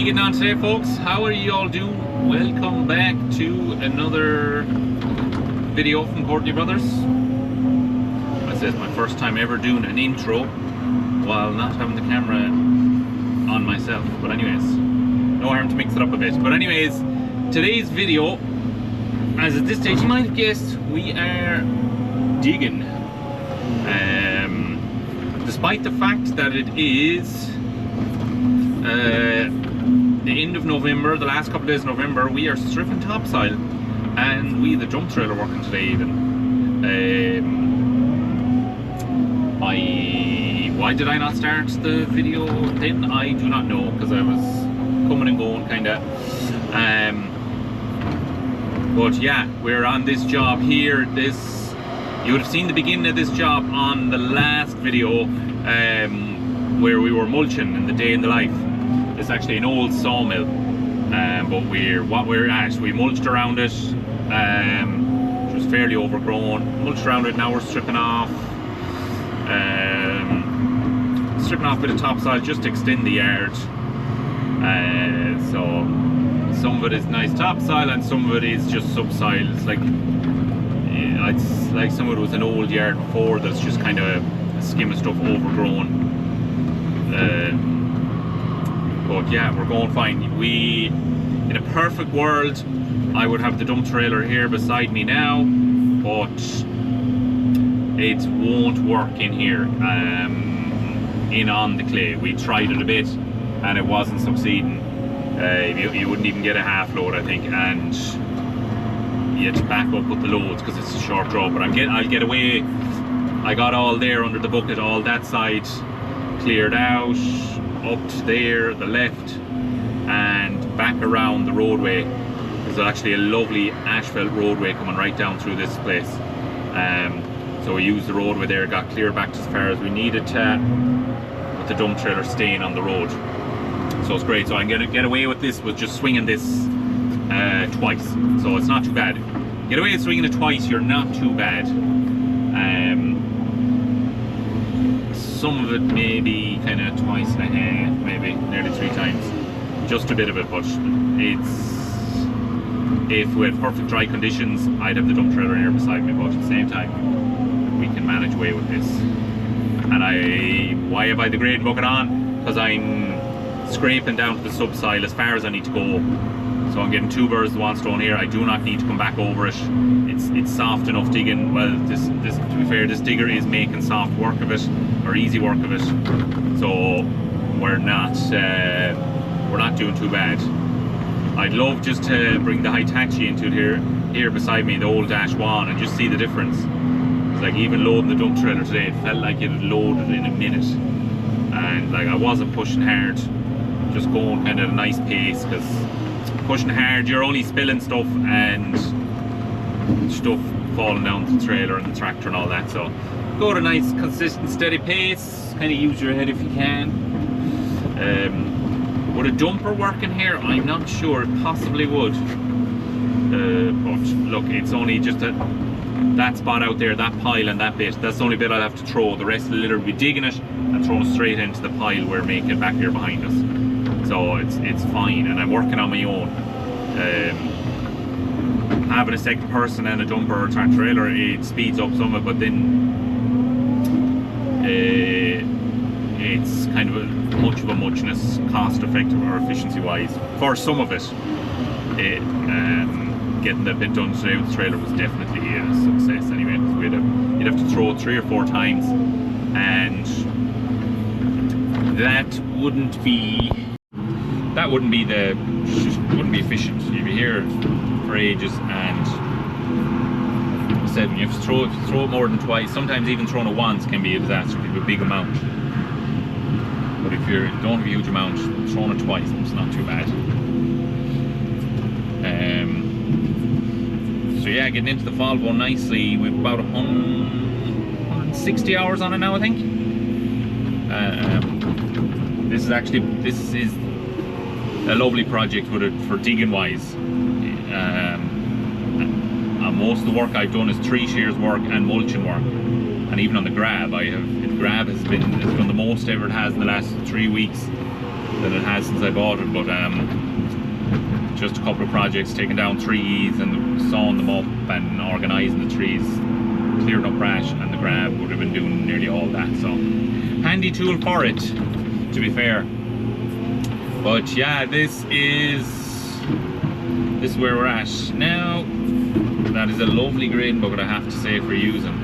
getting on today, folks? How are you all doing? Welcome back to another video from Courtney Brothers. I said it's my first time ever doing an intro while not having the camera on myself. But anyways, no harm to mix it up a bit. But anyways, today's video, as at this stage you might have guessed, we are digging. Despite the fact that it is the end of November, the last couple of days of November, we are stripping topsoil, and we the dump trailer working today even. Why did I not start the video then? I do not know, because I was coming and going kinda. But yeah, we're on this job here. You would have seen the beginning of this job on the last video where we were mulching in the day in the life. It's actually an old sawmill, but we mulched around it. It was fairly overgrown. Mulched around it. Now we're stripping off a bit of topsoil just to extend the yard. So some of it is nice topsoil and some of it is just subsoil. It's like some of it was an old yard before that's just kind of a skim of stuff overgrown. But yeah, we're going fine. In a perfect world, I would have the dump trailer here beside me now, but it won't work in here, in on the clay. We tried it a bit and it wasn't succeeding. You wouldn't even get a half load, I think, and you had to back up with the loads because it's a short draw. But I'll get away. I got all there under the bucket, all that side cleared out, up to there, the left, and back around the roadway. There's actually a lovely asphalt roadway coming right down through this place. So we used the roadway there, got clear back as far as we needed to, with the dump trailer staying on the road. So it's great. So I'm gonna get away with this, with just swinging this twice. So it's not too bad. Get away with swinging it twice, you're not too bad. Some of it maybe kind of twice and a half, maybe nearly 3 times. Just a bit of it, but if we had perfect dry conditions, I'd have the dump trailer here beside me, but at the same time, we can manage away with this. And why have I the grade bucket on? Because I'm scraping down to the subsoil as far as I need to go. So I'm getting 2 birds with 1 stone here. I do not need to come back over it. It's soft enough digging. Well, to be fair, this digger is making soft work of it, or easy work of it. So we're not doing too bad. I'd love just to bring the Hitachi into it here beside me, the old Dash 1, and just see the difference. It's like even loading the dump trailer today, it felt like it had loaded in a minute, and like I wasn't pushing hard, just going kind of at a nice pace, because pushing hard, you're only spilling stuff and stuff falling down the trailer and the tractor and all that. So go at a nice, consistent, steady pace. Kind of use your head if you can. Would a dumper work in here? I'm not sure. It possibly would. But look, it's only just that spot out there, that pile and that bit. That's the only bit I'll have to throw. The rest of the litter will be digging it and throwing it straight into the pile we're making back here behind us. So it's fine, and I'm working on my own. Having a second person and a dumper or track trailer, it speeds up some of it, but then it's kind of much of a muchness, cost effective or efficiency wise for some of it. Getting that bit done today with the trailer was definitely a success anyway, because you'd have to throw it 3 or 4 times, and that wouldn't be efficient. You'd be here for ages, and like I said, when you have to throw it more than twice, sometimes even throwing it once can be a disaster if you have a big amount. But if you don't have a huge amount, throwing it twice, it's not too bad. So yeah, getting into the fall bone nicely. We've about 160 hours on it now, I think. This is a lovely project with it for digging wise. Most of the work I've done is 3 shears work and mulching work, and even on the grab, the grab has done the most ever it has in the last 3 weeks. than it has since I bought it, but just a couple of projects, taking down trees and sawing them up and organising the trees, clearing up brush, and the grab would have been doing nearly all that. So handy tool for it, to be fair. But yeah, this is where we're at now. That is a lovely grading bucket, I have to say, for using.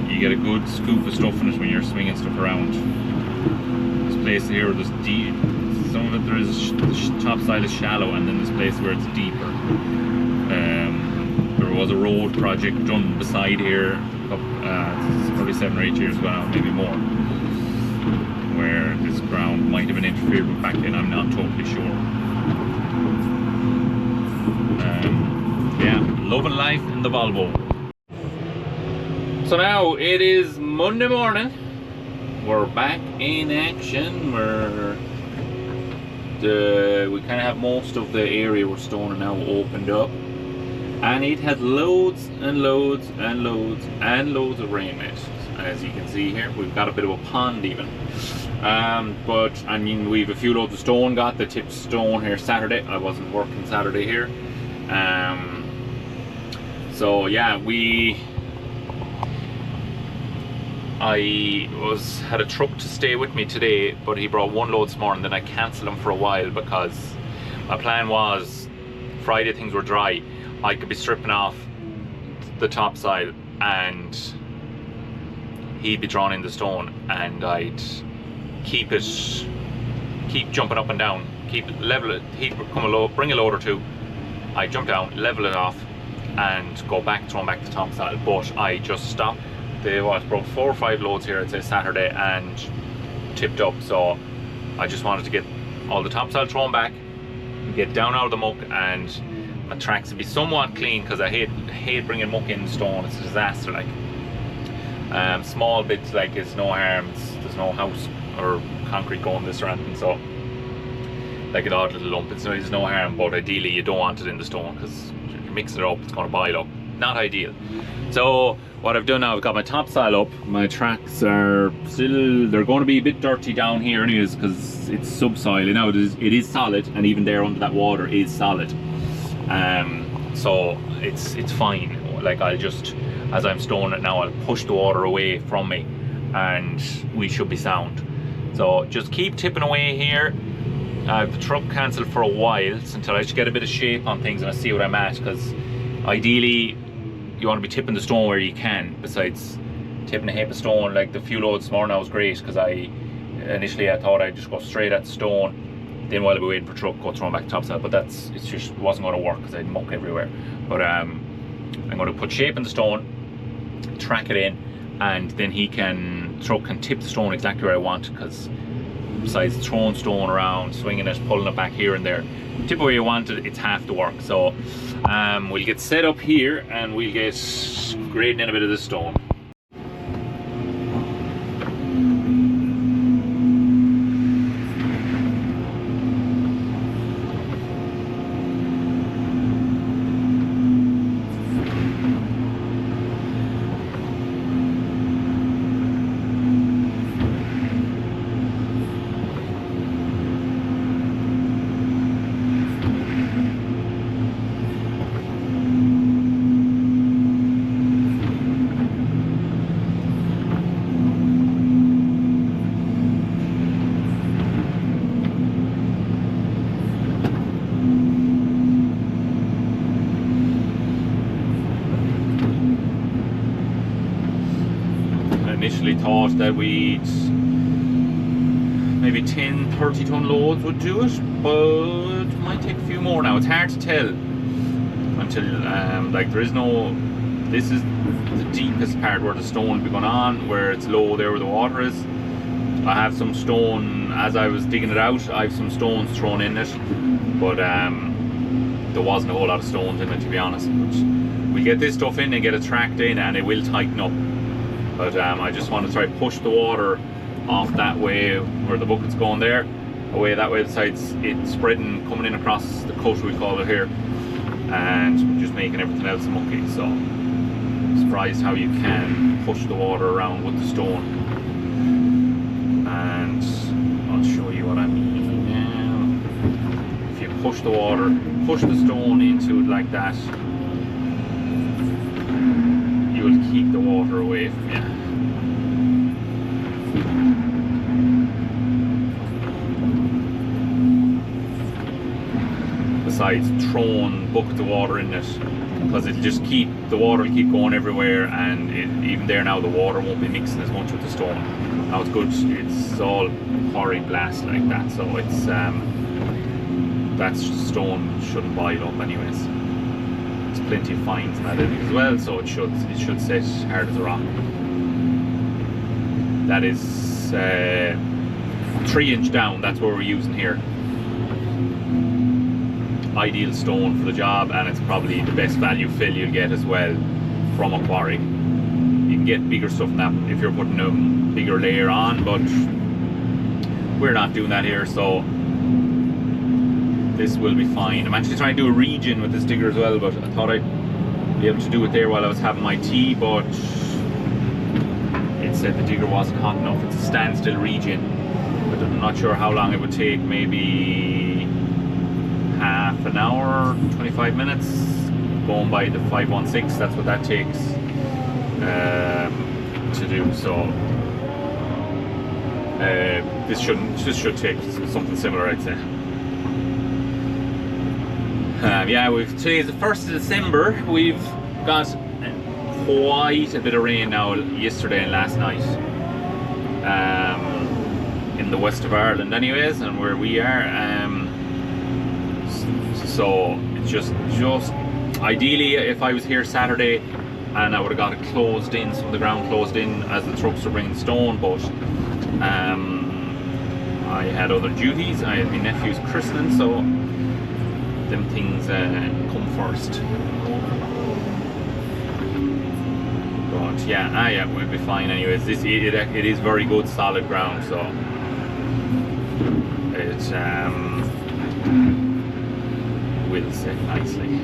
You get a good scoop of stuff in it when you're swinging stuff around. This place here, there's deep. Some of it there is the top side is shallow, and then this place where it's deeper. There was a road project done beside here, probably 7 or 8 years ago now, maybe more, where this ground might have been interfered with back then. I'm not totally sure. Yeah, loving life in the Volvo. So now it is Monday morning. We're back in action. We kind of have most of the area we're stoning now opened up, and it has loads and loads and loads and loads of rain in it. As you can see here, we've got a bit of a pond even. But I mean, we've a few loads of stone. Got the tipped stone here Saturday. I wasn't working Saturday here. So yeah, I had a truck to stay with me today, but he brought one load this morning. Then I cancelled him for a while because my plan was Friday things were dry. I could be stripping off the top side and he'd be drawing in the stone, and I'd keep jumping up and down, level it. He'd come bring a load or two. I jump down, level it off, and go back, throw back the top side. But I just stopped. They brought 4 or 5 loads here, I'd say Saturday, and tipped up. So I just wanted to get all the topsoil thrown back, get down out of the muck, and my tracks would be somewhat clean, because I hate bringing muck in the stone. It's a disaster. Like small bits, like it's no harm. There's no house or concrete going this or anything. So like an odd little lump, there's no harm. But ideally, you don't want it in the stone, because if you mix it up, it's going to boil up. Not ideal. So what I've done now, I've got my topsoil up. My tracks are still, they're going to be a bit dirty down here anyways, because it's subsoil. Now it is solid, and even there under that water is solid. So it's fine. Like, I'll just, as I'm stoning it now, I'll push the water away from me, and we should be sound. So just keep tipping away here. I have the truck cancelled for a while until I just get a bit of shape on things and I see what I'm at, because ideally you want to be tipping the stone where you can, besides tipping a heap of stone. Like the few loads this morning, was great, because initially I thought I'd just go straight at the stone, then while I'd be waiting for truck, go throwing back topside, but it just wasn't going to work because I had muck everywhere. But I'm going to put shape in the stone, track it in, and then truck can tip the stone exactly where I want, because besides throwing stone around, swinging it, pulling it back here and there, tip where you want it, it's half the work. So we'll get set up here and we'll get grading in a bit of the stone. Initially thought that we'd maybe 10-30 ton loads would do it, but it might take a few more now. It's hard to tell until like there is no, this is the deepest part where the stone will be going on, where it's low there where the water is. I have some stone, as I was digging it out, I have some stones thrown in it, but there wasn't a whole lot of stones in it, to be honest. But we get this stuff in and get it tracked in and it will tighten up. But I just want to try to push the water off that way where the bucket's going there, away that way, the sides, it's spreading, coming in across the cut, we call it here, and just making everything else mucky. So surprised how you can push the water around with the stone, and I'll show push the stone into it like that, you will keep the water away from you. Besides throwing buckets of water in it, because it'll just the water will keep going everywhere, and even there now the water won't be mixing as much with the stone. Now it's good, it's all quarry blast like that, so it's that stone shouldn't boil up anyways. There's plenty of fines in that as well, so it should set hard as a rock. That is 3-inch down, that's what we're using here. Ideal stone for the job, and it's probably the best value fill you'll get as well from a quarry. You can get bigger stuff than that if you're putting a bigger layer on, but we're not doing that here, so this will be fine. I'm actually trying to do a region with this digger as well, but I thought I'd be able to do it there while I was having my tea, but it said the digger wasn't hot enough. It's a standstill region, but I'm not sure how long it would take. Maybe half an hour, 25 minutes, going by the 516. That's what that takes to do. So this should take something similar, I'd say. Yeah, today's the 1st of December. We've got quite a bit of rain now, yesterday and last night, in the west of Ireland anyways, and where we are. So it's just ideally, if I was here Saturday and I would have got it closed in, some of the ground closed in as the trucks were bringing stone, but I had other duties. I had my nephew's christening, so them things come first. But yeah, we'll be fine anyways. It is very good solid ground, so it will set nicely.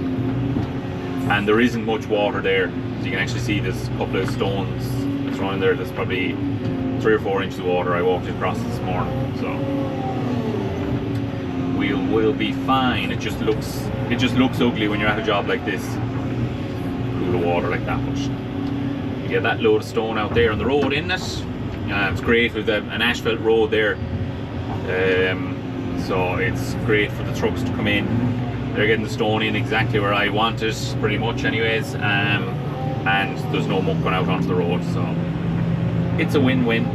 And there isn't much water there, as you can actually see. There's a couple of stones thrown in there. There's probably 3 or 4 inches of water. I walked across this morning, so we'll be fine. It just looks ugly when you're at a job like this, pool of water like that. But you get that load of stone out there on the road, isn't it? It's great with an asphalt road there, so it's great for the trucks to come in. They're getting the stone in exactly where I want it, pretty much anyways, and there's no muck going out onto the road, so it's a win-win.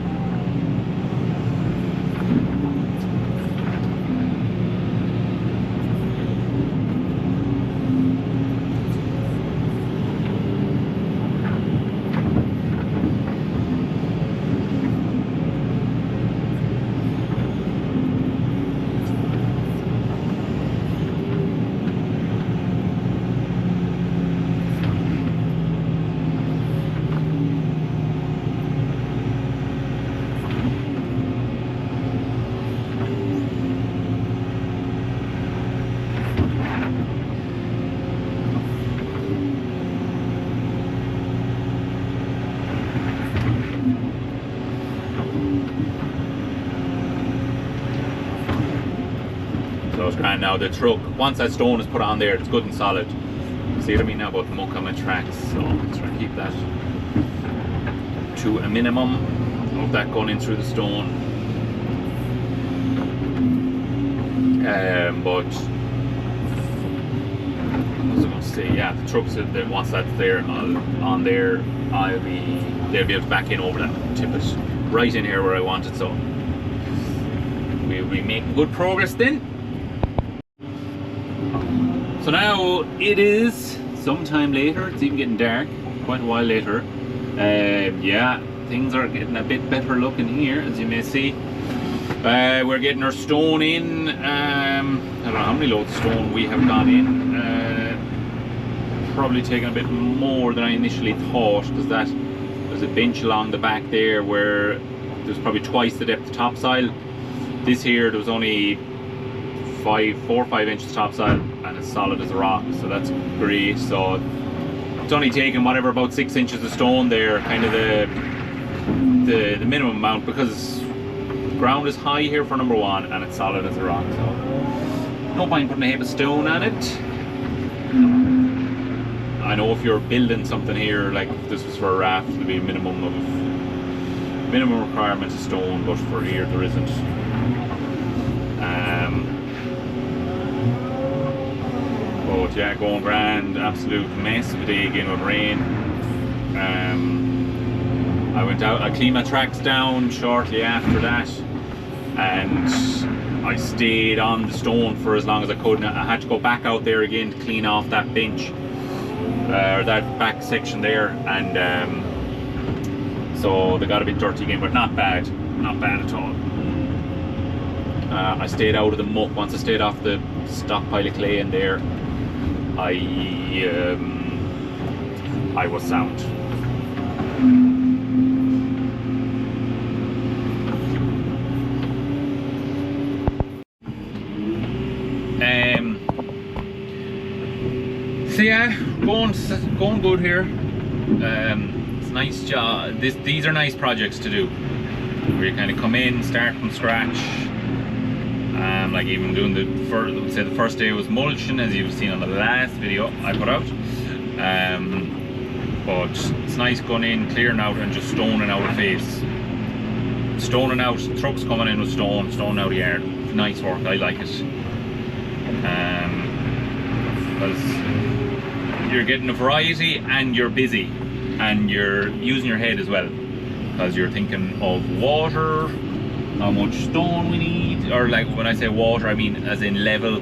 And now the truck, once that stone is put on there, it's good and solid. See what I mean now about the muck on my tracks, so let's try to keep that to a minimum of that going in through the stone. But what was I going to say? Yeah, the trucks, once that's there on there, they'll be able to back in over that, tip it right in here where I want it. So we'll be making good progress then. So now it is sometime later, it's even getting dark, quite a while later. Yeah, things are getting a bit better looking here, as you may see. We're getting our stone in. I don't know how many loads of stone we have gone in. Probably taken a bit more than I initially thought, because there's a bench along the back there where there's probably twice the depth of topsoil. This here, there was only 4 or 5 inches topsoil, and it's solid as a rock, so that's great. So it's only taken whatever, about 6 inches of stone there, kind of the minimum amount, because the ground is high here for number one, and it's solid as a rock. So no point putting a heap of stone on it. I know if you're building something here, like if this was for a raft, there'd be a minimum requirement of stone, but for here there isn't. But yeah, going grand, absolute mess of a day again with rain. I went out, I cleaned my tracks down shortly after that, and I stayed on the stone for as long as I could. I had to go back out there again to clean off that bench, or that back section there, and so they got a bit dirty again, but not bad at all. I stayed out of the muck. Once I stayed off the stockpile of clay in there, I was sound. So yeah, going good here. It's a nice job. These are nice projects to do, where you kind of come in, start from scratch. Like even doing the first day was mulching, as you've seen on the last video I put out. But it's nice going in, clearing out, and just stoning out a face. Stoning out, trucks coming in with stone out the yard. Nice work, I like it. Because you're getting a variety, and you're busy, and you're using your head as well, because you're thinking of water, how much stone we need, or like when I say water I mean as in level,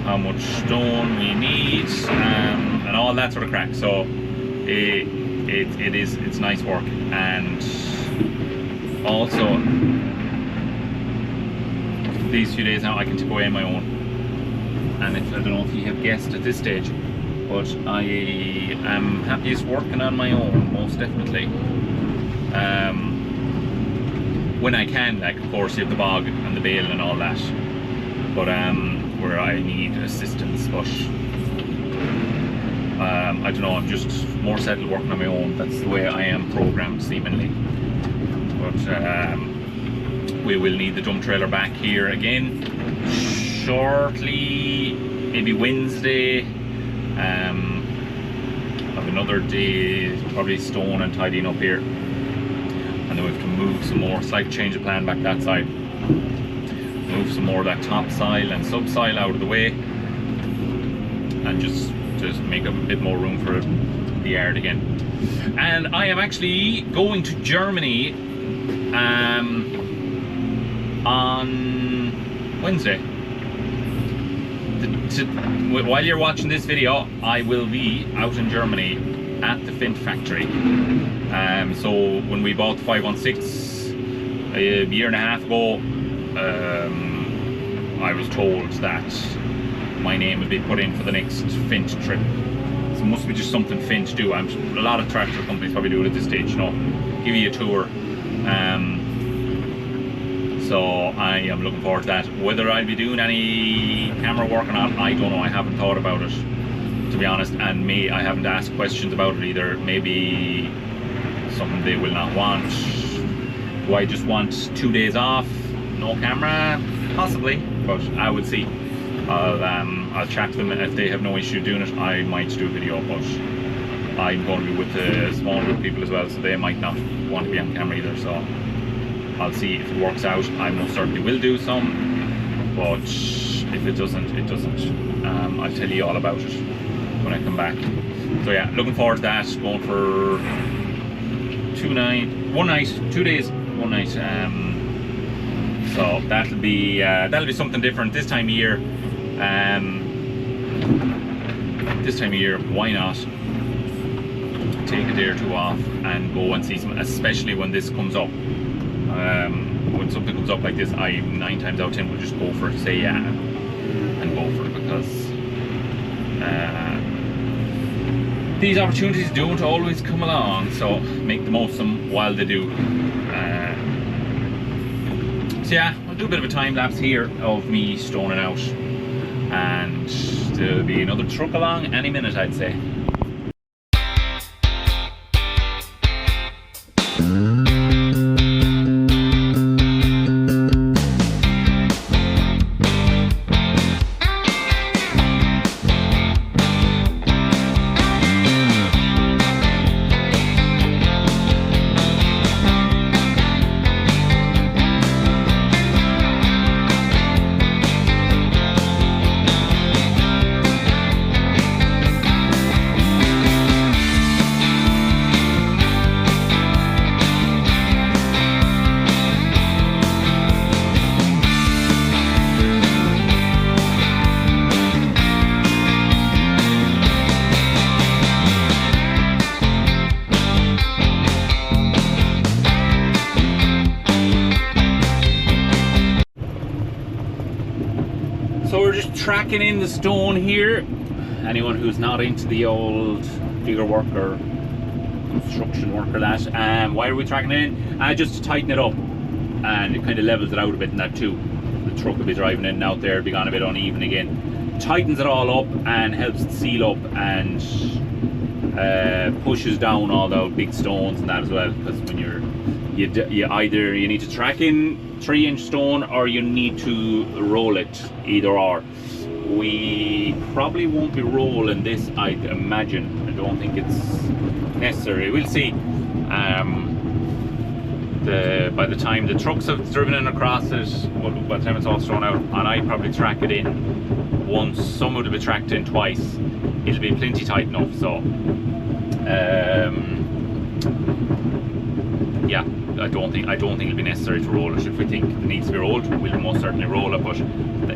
how much stone we need, and all that sort of crack. So it's nice work. And also these few days now I can take away my own, and I don't know if you have guessed at this stage, but I am happiest working on my own, most definitely. When I can, like of course you have the bog and the bale and all that, but where I need assistance, but I don't know, I'm just more settled working on my own. That's the way I am programmed, seemingly. But we will need the dump trailer back here again shortly, maybe Wednesday. Have another day, probably stone and tidying up here, and then we have to move some more, slight change of plan back that side, move some more of that topsoil and subsoil out of the way, and just make up a bit more room for the yard again. And I am actually going to Germany on Wednesday. While you're watching this video, I will be out in Germany at the Fint factory. So when we bought the 516 a year and a half ago, I was told that my name would be put in for the next Fint trip. So it must be just something Fint do. A lot of tractor companies probably do it at this stage, you know, give you a tour. So I am looking forward to that. Whether I'll be doing any camera work or not, I don't know. I haven't thought about it, to be honest, and I haven't asked questions about it either. Maybe something they will not want. Do I just want 2 days off, no camera? Possibly, but I would see. I'll chat to them. If they have no issue doing it, I might do a video, but I'm going to be with a small group of people as well, so they might not want to be on camera either. So I'll see if it works out. I most certainly will do some, but if it doesn't, it doesn't. I'll tell you all about it when I come back. So yeah, looking forward to that. Going for 2 days, 1 night. So that'll be something different this time of year. This time of year, why not take a day or two off and go and see some, especially when this comes up. When something comes up like this, I 9 times out of 10 will just go for it, say yeah, and go for it, because these opportunities don't always come along, so make the most of them while they do. So yeah, I'll do a bit of a time lapse here of me stoning out, and there'll be another truck along any minute, I'd say. tracking in the stone here. Anyone who's not into the old digger work or construction work or that, why are we tracking it in? Just to tighten it up, and it kind of levels it out a bit, and that too. The truck will be driving in and out there, be gone a bit uneven again. Tightens it all up and helps it seal up, and pushes down all the big stones and that as well. Because when you either you need to track in 3-inch stone or you need to roll it, either or. We probably won't be rolling this, I'd imagine. I don't think it's necessary. We'll see. By the time the trucks have driven in across it, well, by the time it's all thrown out, and I probably track it in once. Some would have been tracked in twice. It'll be plenty tight enough. So, yeah, I don't think it'll be necessary to roll it. If we think it needs to be rolled, we'll most certainly roll it. But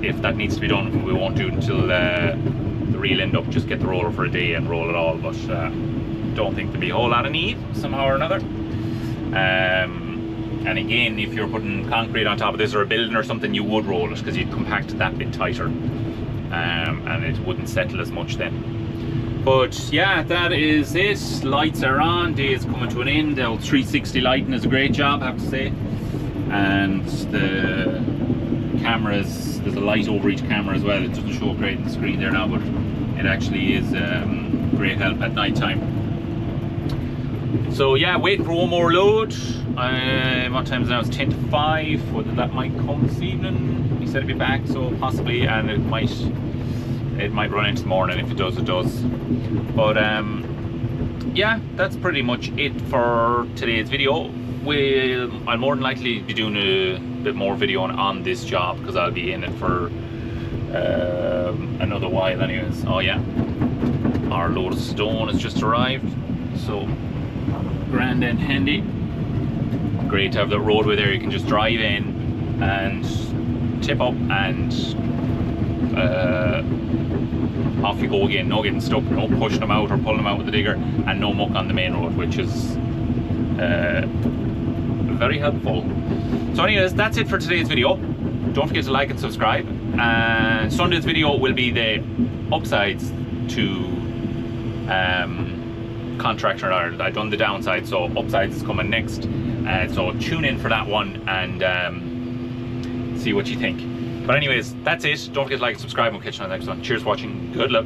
if that needs to be done, we won't do it until the reel end up. Just get the roller for a day and roll it all. But don't think there'll be a whole lot of need somehow or another. And again, if you're putting concrete on top of this or a building or something, you would roll it because you'd compact it that bit tighter, and it wouldn't settle as much then. But yeah, that is it. Lights are on. Day is coming to an end. The old 360 lighting is a great job, I have to say. And the cameras, there's a light over each camera as well. It doesn't show great on the screen there now, but it actually is great help at night time. So yeah, waiting for one more load. What time is it now? It's 10 to 5. Whether that might come this evening. He said it'd be back, so possibly, and it might run into the morning. If it does, it does. But yeah, that's pretty much it for today's video. I'll more than likely be doing a bit more video on this job because I'll be in it for another while anyways. Oh yeah, our load of stone has just arrived, so grand and handy. Great to have the roadway there. You can just drive in and tip up and off you go again. No getting stuck, no pushing them out or pulling them out with the digger, and no muck on the main road, which is very helpful. So anyways, that's it for today's video. Don't forget to like and subscribe, and Sunday's video will be the upsides to contractor in Ireland. I've done the downside, so upsides is coming next. So tune in for that one and see what you think. But anyways, that's it. Don't forget to like and subscribe, and we'll catch you on the next one. Cheers for watching. Good luck.